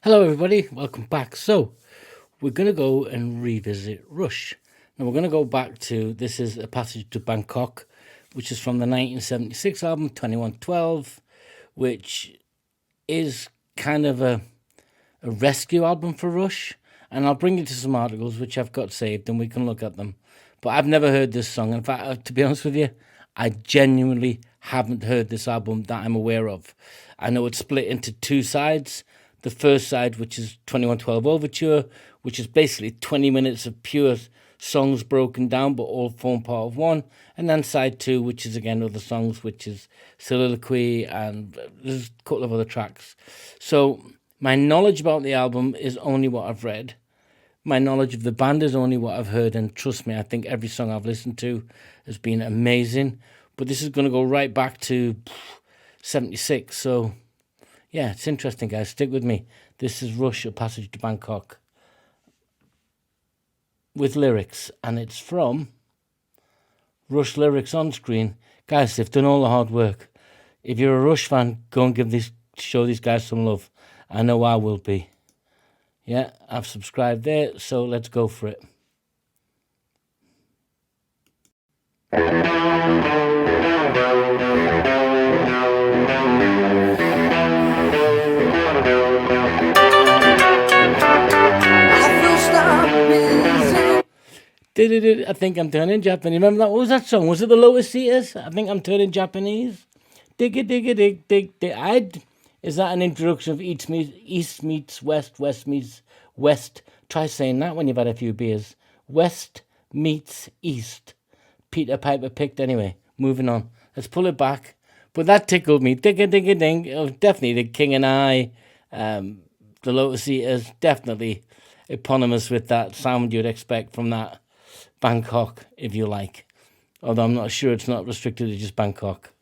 Hello, everybody. Welcome back. So, we're going to go and revisit Rush. Now, we're going to go back to this is A Passage to Bangkok, which is from the 1976 album 2112, which is kind of a rescue album for Rush. And I'll bring you to some articles which I've got saved and we can look at them. But I've never heard this song. In fact, to be honest with you, I genuinely haven't heard this album that I'm aware of. I know it's split into two sides. The first side, which is 2112 Overture, which is basically 20 minutes of pure songs broken down, but all form part of one. And then side two, which is again other songs, which is Soliloquy, and there's a couple of other tracks. So my knowledge about the album is only what I've read. My knowledge of the band is only what I've heard, and trust me, I think every song I've listened to has been amazing. But this is going to go right back to 76, so yeah, it's interesting, guys. Stick with me. This is Rush, A Passage to Bangkok, with lyrics, and it's from Rush Lyrics On Screen. Guys, they've done all the hard work. If you're a Rush fan, go and show these guys some love. I know I will be. Yeah, I've subscribed there, so let's go for it. I think I'm turning Japanese. Remember that? What was that song? Was it the Lotus Seeders? I think I'm turning Japanese. Dig it, dig it, dig, dig, dig. Is that an introduction of East meets West, West meets West? Try saying that when you've had a few beers. West meets East. Peter Piper picked anyway. Moving on. Let's pull it back. But that tickled me. Dig it, dig it, ding. Oh, definitely the King and I. The Lotus Eaters. Definitely eponymous with that sound you'd expect from that Bangkok, if you like. Although I'm not sure it's not restricted to just Bangkok.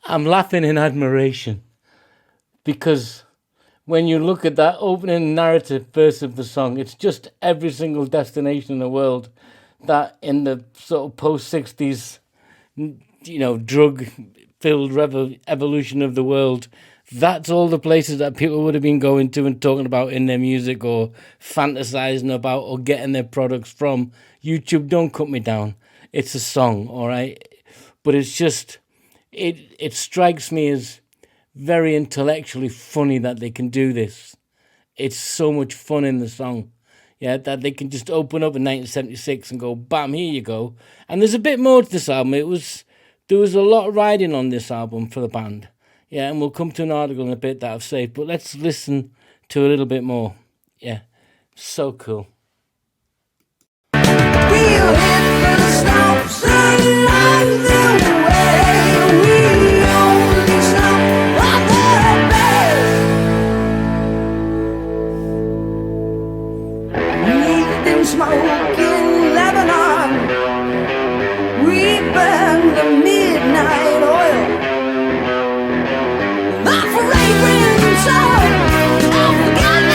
I'm laughing in admiration because when you look at that opening narrative verse of the song, it's just every single destination in the world that in the sort of post-60s, drug-filled evolution of the world, that's all the places that people would have been going to and talking about in their music or fantasizing about or getting their products from. YouTube, don't cut me down. It's a song, all right? But it's just... It strikes me as very intellectually funny that they can do this. It's so much fun in the song, yeah, that they can just open up in 1976 and go, bam, here you go. And there's a bit more to this album. There was a lot riding on this album for the band, yeah, and we'll come to an article in a bit that I've saved, but let's listen to a little bit more. Yeah, so cool. We'll hit the stops along the way. We only stop at the base. We've been smoking Lebanon. We burn the midnight oil. The fragrance of Afghanistan.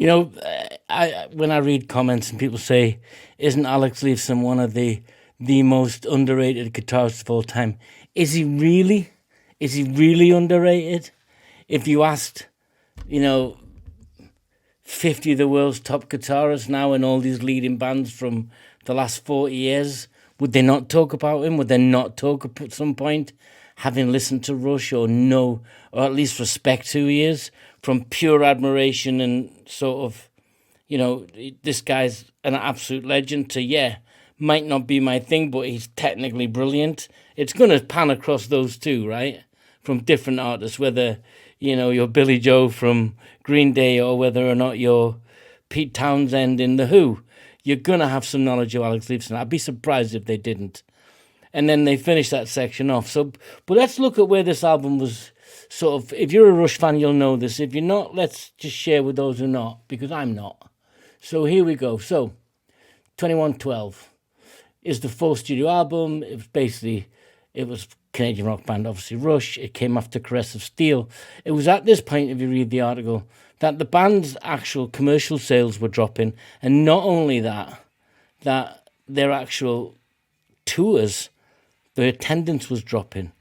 when I read comments and people say, "Isn't Alex Lifeson one of the most underrated guitarists of all time?" Is he really? Is he really underrated? If you asked, 50 of the world's top guitarists now in all these leading bands from the last 40 years, would they not talk about him? Would they not talk at some point, having listened to Rush or at least respect who he is, from pure admiration and sort of, this guy's an absolute legend, to, might not be my thing, but he's technically brilliant. It's going to pan across those two, right? From different artists, whether, you're Billy Joe from Green Day or whether or not you're Pete Townsend in The Who. You're going to have some knowledge of Alex Lifeson. I'd be surprised if they didn't. And then they finished that section off. But let's look at where this album was sort of... If you're a Rush fan, you'll know this. If you're not, let's just share with those who are not, because I'm not. So here we go. So, 2112 is the full studio album. It was Canadian rock band, obviously Rush. It came after Caress of Steel. It was at this point, if you read the article, that the band's actual commercial sales were dropping. And not only that their actual tours, their attendance was dropping.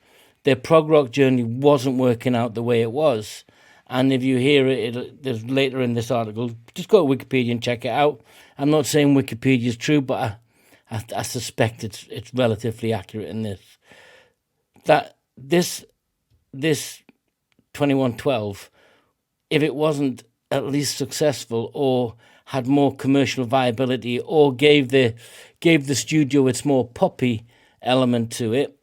Their prog rock journey wasn't working out the way it was. And if you hear it, there's later in this article, just go to Wikipedia and check it out. I'm not saying Wikipedia is true, but I suspect it's relatively accurate in this. That this 2112, if it wasn't at least successful or had more commercial viability or gave the studio its more poppy element to it,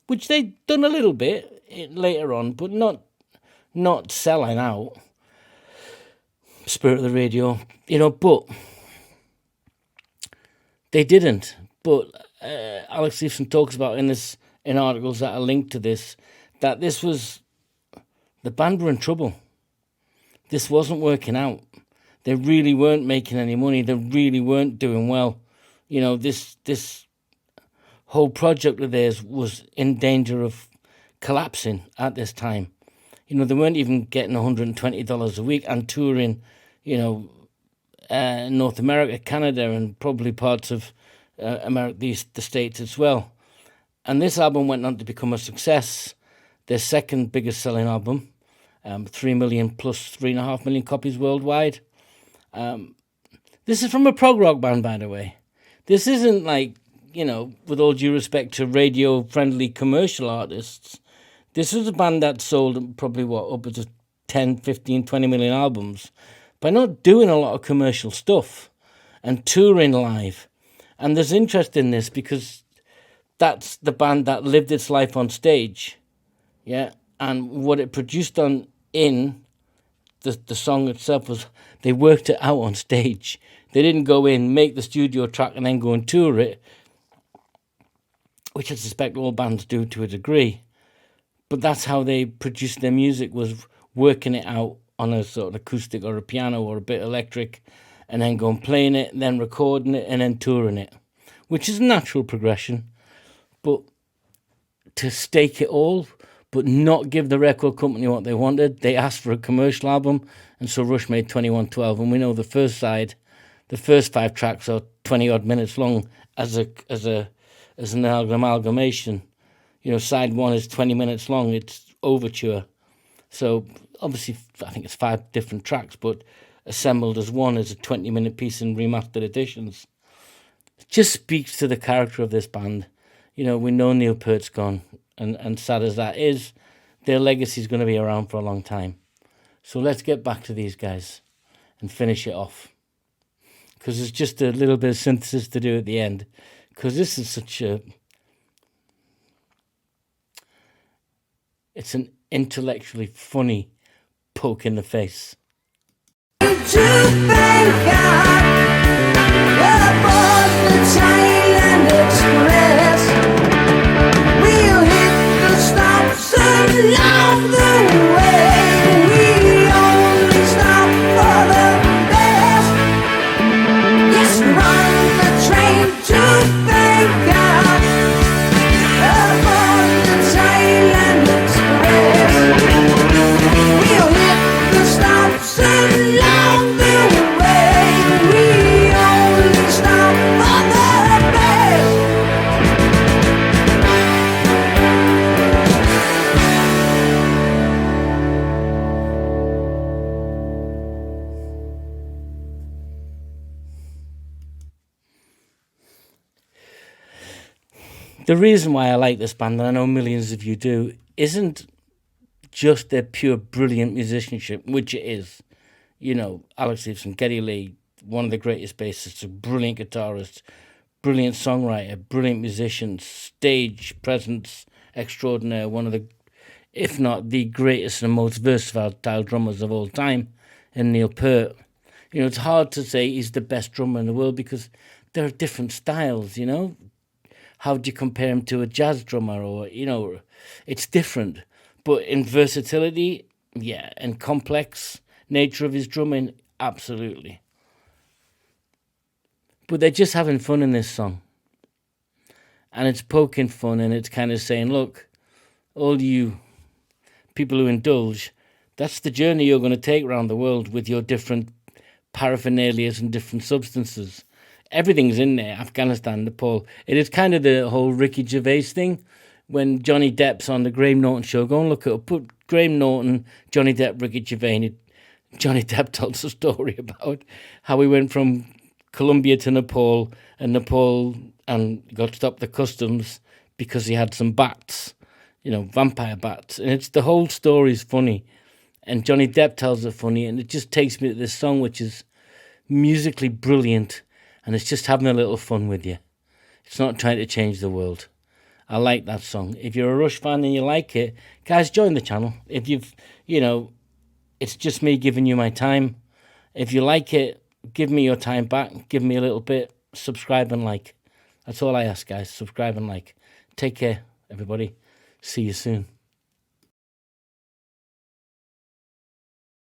which they'd done a little bit later on, but not selling out. Spirit of the Radio, but they didn't. But Alex Lifeson talks about in articles that are linked to this, that the band were in trouble. This wasn't working out. They really weren't making any money. They really weren't doing well. This whole project of theirs was in danger of collapsing at this time. They weren't even getting $120 a week and touring, North America, Canada, and probably parts of America, the States as well. And this album went on to become a success. Their second biggest selling album, 3 million plus 3.5 million copies worldwide. This is from a prog rock band, by the way. This isn't like, with all due respect to radio-friendly commercial artists, this was a band that sold probably, upwards of 10, 15, 20 million albums by not doing a lot of commercial stuff and touring live. And there's interest in this because that's the band that lived its life on stage, and what it produced in the song itself was they worked it out on stage. They didn't go in, make the studio track, and then go and tour it, which I suspect all bands do to a degree. But that's how they produced their music, was working it out on a sort of acoustic or a piano or a bit electric, and then going playing it, and then recording it, and then touring it, which is a natural progression. But to stake it all, but not give the record company what they wanted, they asked for a commercial album, and so Rush made 2112. And we know the first side, the first 5 tracks are 20-odd minutes long as an amalgamation. Side 1 is 20 minutes long. It's overture. So obviously, I think it's 5 different tracks, but assembled as one as a 20-minute piece in remastered editions. It just speaks to the character of this band. We know Neil Peart's gone, and sad as that is, their legacy is going to be around for a long time. So let's get back to these guys and finish it off. Because there's just a little bit of synthesis to do at the end. Because this is it's an intellectually funny poke in the face. To Bangkok, where I bought the Thailand Express. We'll hit the stops along the way. We only stop for the best. Yes, we're on the train to Bangkok. Aboard the Thailand Express. We'll hit the stops along the The reason why I like this band, and I know millions of you do, isn't just their pure brilliant musicianship, which it is. You know, Alex Lifeson, Geddy Lee, one of the greatest bassists, a brilliant guitarist, brilliant songwriter, brilliant musician, stage presence extraordinaire, one of the, if not the greatest and most versatile drummers of all time, and Neil Peart. You know, it's hard to say he's the best drummer in the world because there are different styles, you know. How do you compare him to a jazz drummer? Or, you know, it's different. But in versatility, yeah, and complex nature of his drumming, absolutely. But they're just having fun in this song. And it's poking fun, and it's kind of saying, look, all you people who indulge, that's the journey you're going to take around the world with your different paraphernalias and different substances. Everything's in there, Afghanistan, Nepal. It is kind of the whole Ricky Gervais thing. When Johnny Depp's on the Graham Norton show, go and look it up. Put Graham Norton, Johnny Depp, Ricky Gervais. Johnny Depp tells a story about how he went from Colombia to Nepal, and got stopped at customs because he had some bats, you know, vampire bats. And it's the whole story's funny. And Johnny Depp tells it funny, and it just takes me to this song, which is musically brilliant, and it's just having a little fun with you. It's not trying to change the world. I like that song. If you're a Rush fan and you like it, guys, join the channel. If you've, you know, it's just me giving you my time. If you like it, give me your time back. Give me a little bit. Subscribe and like. That's all I ask, guys. Subscribe and like. Take care, everybody. See you soon.